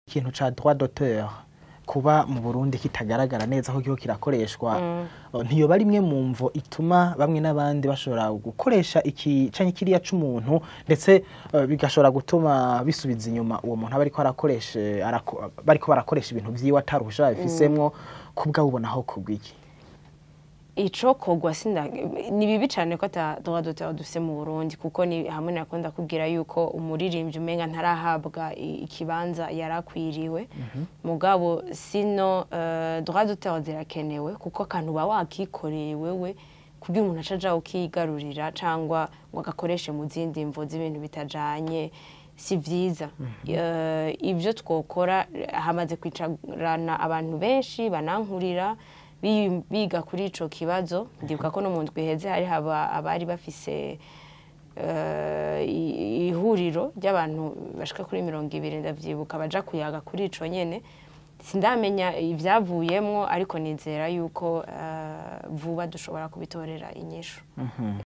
ikintu ca droit d'auteur kuba mu Burundi kitagaragara neza ko kirakoreshwa ntiyo bari imwe mu mvo ituma bamwe n'abandi bashobora gukoresha iki canke kiriya c'umuntu ndetse bigashobora gutuma bisubiza inyuma uwo muntu bariko barakoresha ibintu vyiwe ataruhusha babifisemwo kubwa ubonaho kubwiki ico kogwa ni bibi cyane ko ata droit d'auteur dufise mu Burundi kuko ni hamwe nakunda kubwira yuko umuririmbyi umenga ntarahabwa ikibanza yarakwiriwe mugabo sino droit d'auteur zirakenewe kuko kantu ba wakikoreye wewe kugira umuntu acaja ukigarurira cangwa ngo agakoreshe mu zindi mvo z'ibintu bitajanye si vyiza ivyo twokora hamaze kwicarana abantu benshi banankurira biga kuri ico kibazo ndibuka ko no mu ndwi heze hari abari bafise ihuriro ry'abantu bashika kuri 200 ndavyibuka baja kuyaga kuri ico nyene sindamenya ivyavuyemwo ariko nizera yuko vuba dushobora kubitorera inyishu